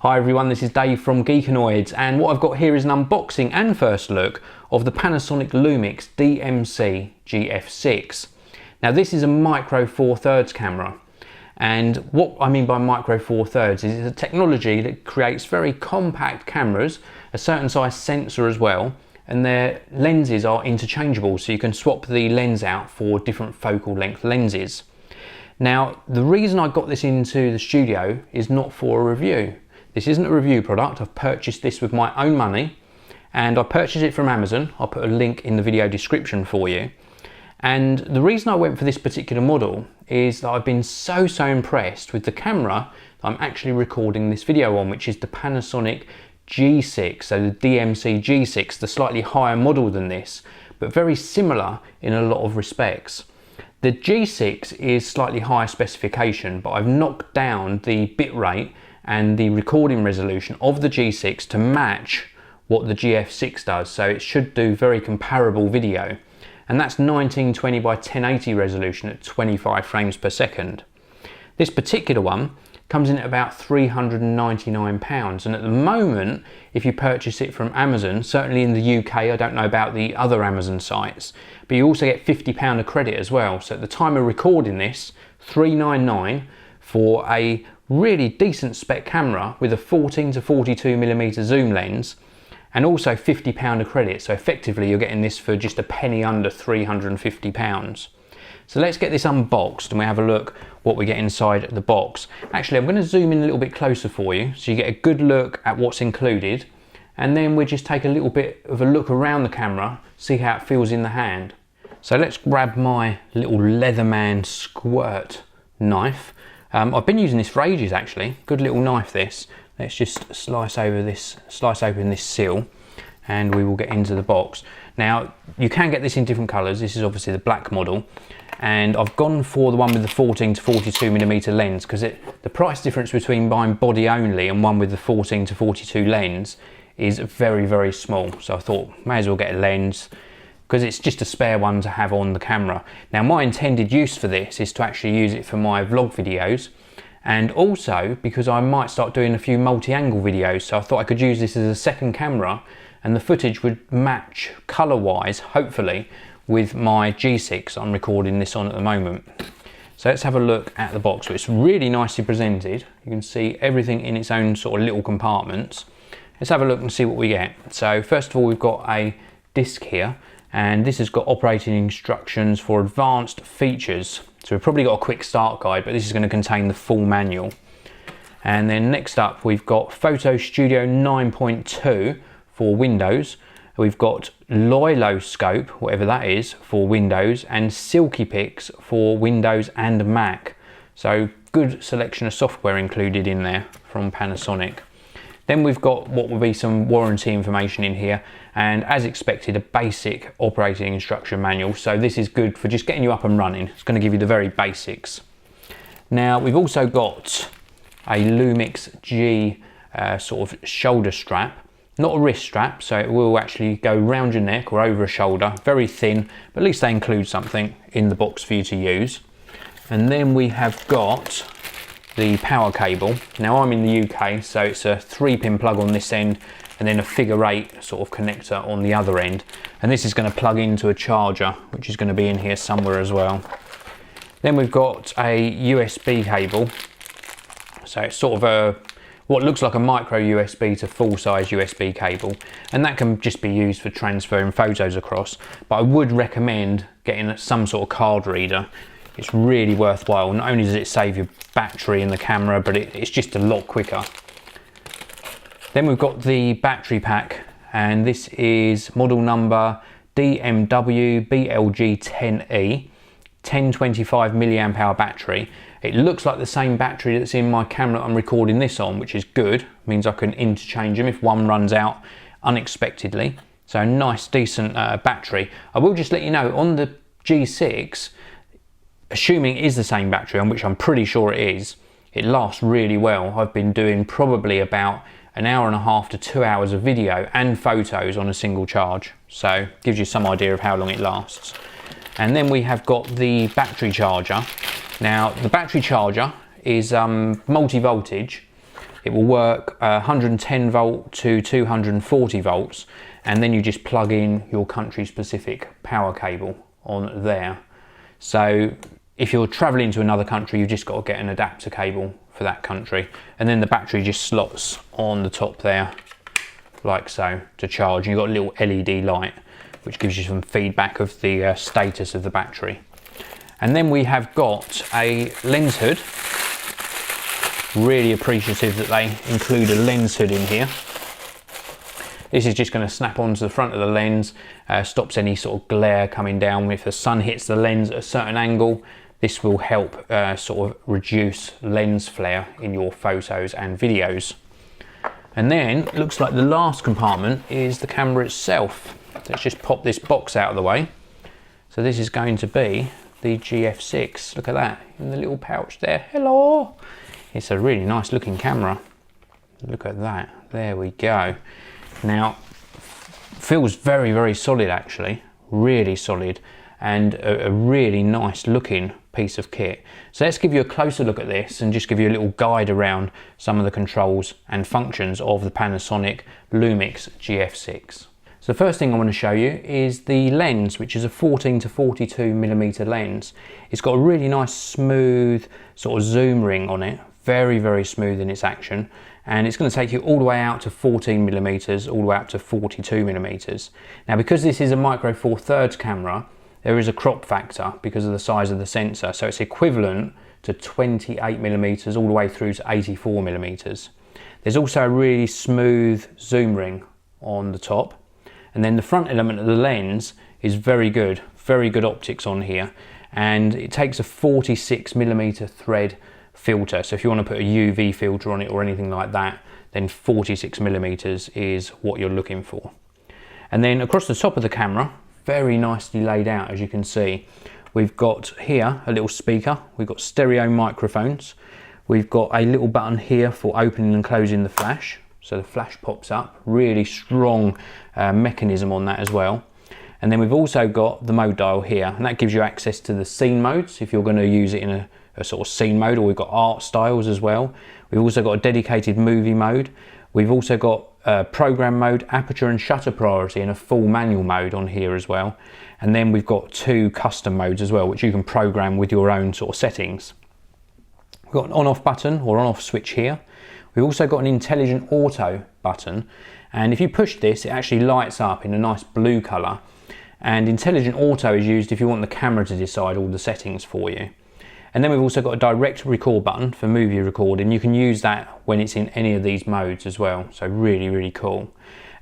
Hi everyone, this is Dave from Geekanoids, and what I've got here is an unboxing and first look of the Panasonic Lumix DMC-GF6. Now this is a micro four thirds camera, and what I mean by micro four thirds is it's a technology that creates very compact cameras, a certain size sensor as well, and their lenses are interchangeable, so you can swap the lens out for different focal length lenses. Now the reason I got this into the studio is not for a review. This isn't a review product. I've purchased this with my own money, and I purchased it from Amazon. I'll put a link in the video description for you. And the reason I went for this particular model is that I've been so impressed with the camera that I'm actually recording this video on, which is the Panasonic G6, so the DMC G6, the slightly higher model than this, but very similar in a lot of respects. The G6 is slightly higher specification, but I've knocked down the bit rate and the recording resolution of the G6 to match what the GF6 does, so it should do very comparable video, and that's 1920 by 1080 resolution at 25 frames per second. This particular one comes in at about £399, and at the moment, if you purchase it from Amazon, certainly in the UK, I don't know about the other Amazon sites, but you also get £50 of credit as well. So at the time of recording this, £399 for a really decent spec camera with a 14 to 42mm zoom lens, and also £50 of credit. So effectively you're getting this for just a penny under £350. So let's get this unboxed and we have a look what we get inside the box. Actually, I'm going to zoom in a little bit closer for you so you get a good look at what's included, and then we just take a little bit of a look around the camera, see how it feels in the hand. So let's grab my little Leatherman squirt knife. I've been using this for ages actually. Good little knife this. Let's just slice open this seal, and we will get into the box. Now you can get this in different colours. This is obviously the black model, and I've gone for the one with the 14 to 42mm lens because the price difference between buying body only and one with the 14 to 42 lens is very small. So I thought may as well get a lens, because it's just a spare one to have on the camera. Now my intended use for this is to actually use it for my vlog videos, and also because I might start doing a few multi-angle videos, so I thought I could use this as a second camera and the footage would match colour-wise, hopefully, with my G6 I'm recording this on at the moment. So let's have a look at the box. So it's really nicely presented. You can see everything in its own sort of little compartments. Let's have a look and see what we get. So first of all, we've got a disc here, and this has got operating instructions for advanced features. So we've probably got a quick start guide, but this is going to contain the full manual. And then next up, we've got Photo Studio 9.2 for Windows. We've got Loiloscope, whatever that is, for Windows, and Silky Pix for Windows and Mac. So good selection of software included in there from Panasonic. Then we've got what will be some warranty information in here, and as expected, a basic operating instruction manual. So this is good for just getting you up and running. It's going to give you the very basics. Now we've also got a Lumix G sort of shoulder strap, not a wrist strap, so it will actually go round your neck or over a shoulder, very thin, but at least they include something in the box for you to use. And then we have got the power cable. Now I'm in the UK, so it's a 3-pin plug on this end and then a figure 8 sort of connector on the other end, and this is going to plug into a charger which is going to be in here somewhere as well. Then we've got a USB cable, so it's sort of a what looks like a micro USB to full-size USB cable, and that can just be used for transferring photos across, but I would recommend getting some sort of card reader. It's really worthwhile. Not only does it save your battery in the camera, but it's just a lot quicker. Then we've got the battery pack, and this is model number DMW BLG10E, 1025 milliamp hour battery. It looks like the same battery that's in my camera I'm recording this on, which is good. It means I can interchange them if one runs out unexpectedly. So a nice decent battery. I will just let you know, on the G6, assuming it is the same battery, on which I'm pretty sure it is, it lasts really well. I've been doing probably about an hour and a half to 2 hours of video and photos on a single charge, so gives you some idea of how long it lasts. And then we have got the battery charger. Now the battery charger is multi-voltage, It will work 110 volt to 240 volts, and then you just plug in your country specific power cable on there. So if you're traveling to another country, you've just got to get an adapter cable for that country, and then the battery just slots on the top there like so to charge. You've got a little LED light which gives you some feedback of the status of the battery. And then we have got a lens hood. Really appreciative that they include a lens hood in here. This is just going to snap onto the front of the lens, stops any sort of glare coming down. If the sun hits the lens at a certain angle, this will help sort of reduce lens flare in your photos and videos. And then it looks like the last compartment is the camera itself. Let's just pop this box out of the way. So this is going to be the GF6. Look at that in the little pouch there. Hello! It's a really nice looking camera. Look at that. There we go. Now, feels very, very solid actually. Really solid, and a really nice looking piece of kit. So let's give you a closer look at this and just give you a little guide around some of the controls and functions of the Panasonic Lumix GF6. So the first thing I want to show you is the lens, which is a 14 to 42mm lens. It's got a really nice smooth sort of zoom ring on it, very, very smooth in its action, and it's going to take you all the way out to 14mm, all the way up to 42mm. Now, because this is a micro four thirds camera, there is a crop factor because of the size of the sensor, so it's equivalent to 28mm all the way through to 84mm. There's also a really smooth zoom ring on the top. And then the front element of the lens is very good optics on here, and it takes a 46mm thread filter. So if you want to put a UV filter on it or anything like that, then 46mm is what you're looking for. And then across the top of the camera, very nicely laid out, as you can see, we've got here a little speaker, we've got stereo microphones, we've got a little button here for opening and closing the flash. So the flash pops up, really strong mechanism on that as well. And then we've also got the mode dial here, and that gives you access to the scene modes if you're going to use it in a sort of scene mode, or we've got art styles as well. We've also got a dedicated movie mode. We've also got program mode, aperture and shutter priority, and a full manual mode on here as well. And then we've got 2 custom modes as well, which you can program with your own sort of settings. We've got an on-off button or on-off switch here. We've also got an intelligent auto button, and if you push this, it actually lights up in a nice blue colour. And intelligent auto is used if you want the camera to decide all the settings for you. And then we've also got a direct record button for movie recording. You can use that when it's in any of these modes as well, so really, really cool.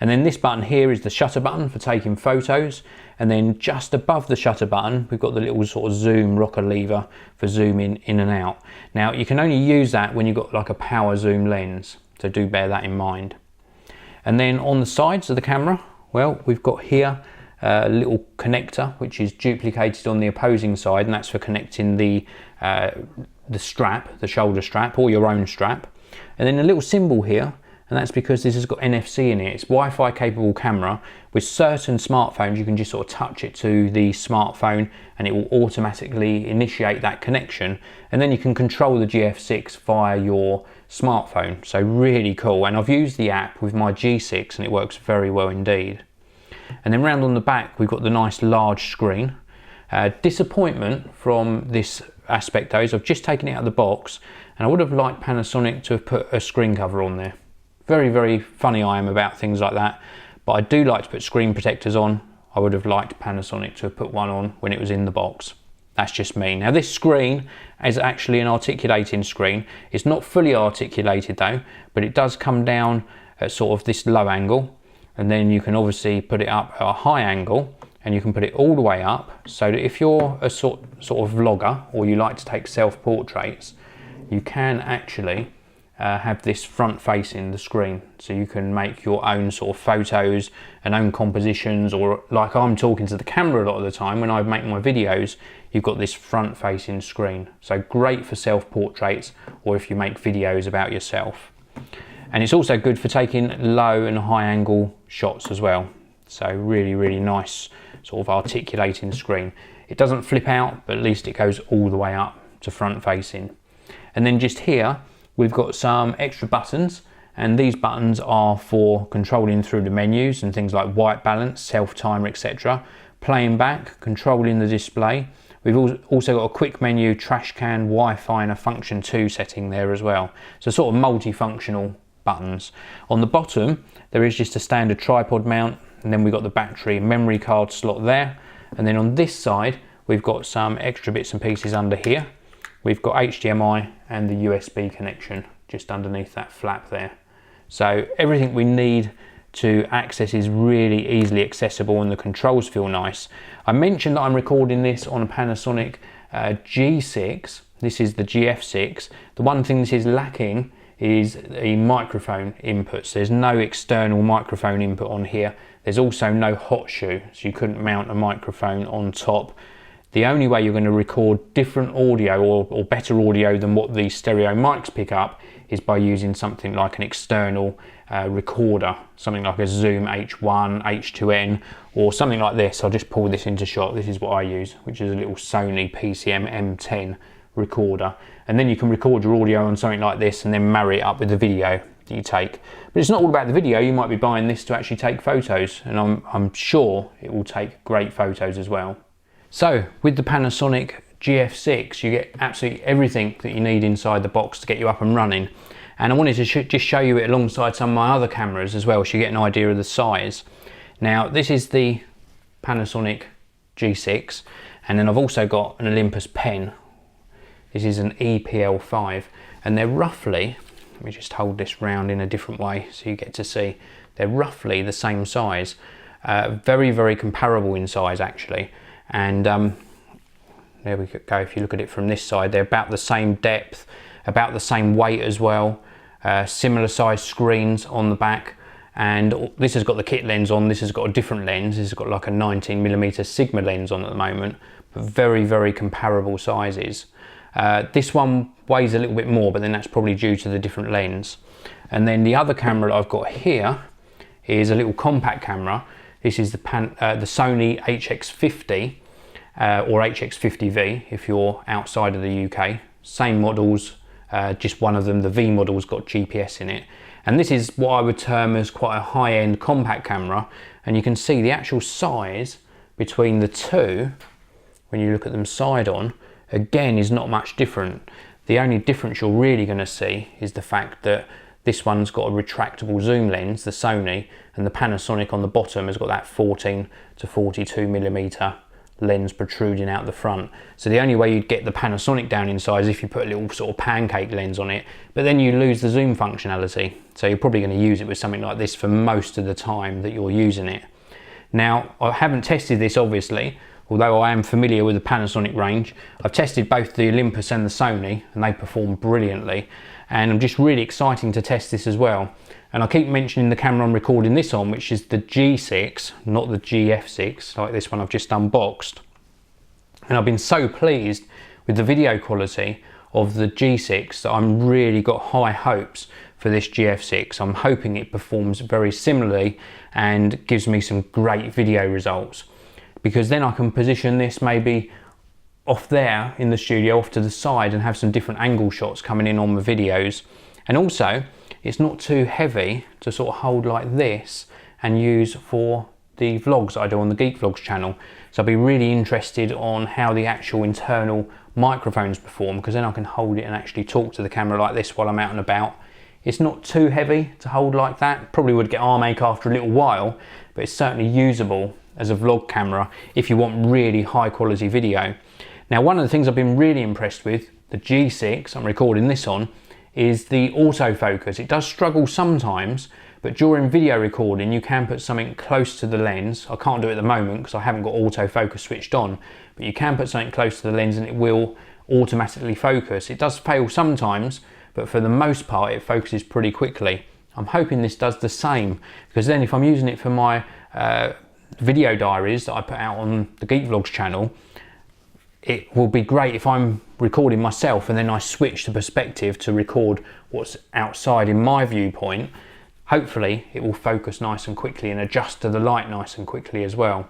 And then this button here is the shutter button for taking photos, and then just above the shutter button we've got the little sort of zoom rocker lever for zooming in and out. Now you can only use that when you've got like a power zoom lens, so do bear that in mind. And then on the sides of the camera, well, we've got here a little connector which is duplicated on the opposing side, and that's for connecting the strap, the shoulder strap, or your own strap. And then a little symbol here, and that's because this has got NFC in it. It's Wi-Fi capable camera. With certain smartphones you can just sort of touch it to the smartphone and it will automatically initiate that connection, and then you can control the GF6 via your smartphone. So really cool, and I've used the app with my G6 and it works very well indeed. And then round on the back we've got the nice large screen. Disappointment from this aspect though is I've just taken it out of the box, and I would have liked Panasonic to have put a screen cover on there. Very, very funny I am about things like that, but I do like to put screen protectors on. I would have liked Panasonic to have put one on when it was in the box. That's just me. Now this screen is actually an articulating screen. It's not fully articulated though, but it does come down at sort of this low angle, and then you can obviously put it up at a high angle, and you can put it all the way up, so that if you're a sort of vlogger or you like to take self-portraits, you can actually have this front facing the screen, so you can make your own sort of photos and own compositions, or like I'm talking to the camera a lot of the time when I make my videos, you've got this front facing screen. So great for self-portraits or if you make videos about yourself. And it's also good for taking low and high angle shots as well. So really, really nice sort of articulating screen. It doesn't flip out, but at least it goes all the way up to front facing. And then just here, we've got some extra buttons, and these buttons are for controlling through the menus and things like white balance, self timer, etc. Playing back, controlling the display. We've also got a quick menu, trash can, Wi-Fi and a function 2 setting there as well. So sort of multifunctional buttons. On the bottom there is just a standard tripod mount, and then we've got the battery memory card slot there, and then on this side we've got some extra bits and pieces under here. We've got HDMI and the USB connection just underneath that flap there. So everything we need to access is really easily accessible, and the controls feel nice. I mentioned that I'm recording this on a Panasonic G6. This is the GF6. The one thing this is lacking is a microphone input. So there's no external microphone input on here. There's also no hot shoe, so you couldn't mount a microphone on top. The only way you're going to record different audio or better audio than what the stereo mics pick up is by using something like an external recorder, something like a Zoom H1, H2N, or something like this. I'll just pull this into shot. This is what I use, which is a little Sony PCM M10 recorder. And then you can record your audio on something like this and then marry it up with the video that you take. But it's not all about the video. You might be buying this to actually take photos, and I'm sure it will take great photos as well. So with the Panasonic GF6, you get absolutely everything that you need inside the box to get you up and running. And I wanted to just show you it alongside some of my other cameras as well, so you get an idea of the size. Now this is the Panasonic G6, and then I've also got an Olympus pen. This is an EPL5, and they're roughly, let me just hold this round in a different way so you get to see, they're roughly the same size. Very, very comparable in size actually. And there we go. If you look at it from this side, they're about the same depth, about the same weight as well. Similar size screens on the back, and this has got the kit lens on. This has got a different lens. This has got like a 19mm Sigma lens on at the moment, but very, very comparable sizes. This one weighs a little bit more, but then that's probably due to the different lens. And then the other camera that I've got here is a little compact camera. This is the Sony HX50 or HX50V if you're outside of the UK. Same models, just one of them, the V model's got GPS in it. And this is what I would term as quite a high-end compact camera. And you can see the actual size between the two, when you look at them side on, again is not much different. The only difference you're really going to see is the fact that this one's got a retractable zoom lens, the Sony, and the Panasonic on the bottom has got that 14 to 42mm lens protruding out the front. So the only way you'd get the Panasonic down in size is if you put a little sort of pancake lens on it, but then you lose the zoom functionality. So you're probably going to use it with something like this for most of the time that you're using it. Now, I haven't tested this obviously, although I am familiar with the Panasonic range. I've tested both the Olympus and the Sony, and they perform brilliantly. And I'm just really excited to test this as well. And I keep mentioning the camera I'm recording this on, which is the G6, not the GF6, like this one I've just unboxed. And I've been so pleased with the video quality of the G6 that I'm really got high hopes for this GF6. I'm hoping it performs very similarly and gives me some great video results, because then I can position this maybe off there in the studio, off to the side, and have some different angle shots coming in on the videos. And also it's not too heavy to sort of hold like this and use for the vlogs that I do on the Geek Vlogs channel. So I'll be really interested on how the actual internal microphones perform, because then I can hold it and actually talk to the camera like this while I'm out and about. It's not too heavy to hold like that. Probably would get arm ache after a little while, but it's certainly usable as a vlog camera if you want really high quality video. Now, one of the things I've been really impressed with the G6 I'm recording this on is the autofocus. It does struggle sometimes, but during video recording you can put something close to the lens. I can't do it at the moment because I haven't got autofocus switched on, but you can put something close to the lens and it will automatically focus. It does fail sometimes, but for the most part it focuses pretty quickly. I'm hoping this does the same, because then if I'm using it for my video diaries that I put out on the Geek Vlogs channel, it will be great if I'm recording myself and then I switch the perspective to record what's outside in my viewpoint. Hopefully it will focus nice and quickly and adjust to the light nice and quickly as well.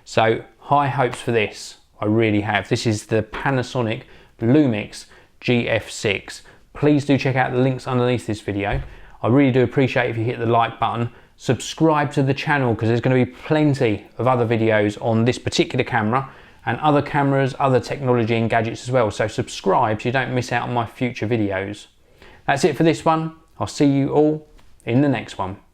So high hopes for this, I really have. This is the Panasonic Lumix GF6. please do check out the links underneath this video. I really do appreciate if you hit the like button. Subscribe to the channel because there's going to be plenty of other videos on this particular camera and other cameras, other technology and gadgets as well. So subscribe so you don't miss out on my future videos. That's it for this one. I'll see you all in the next one.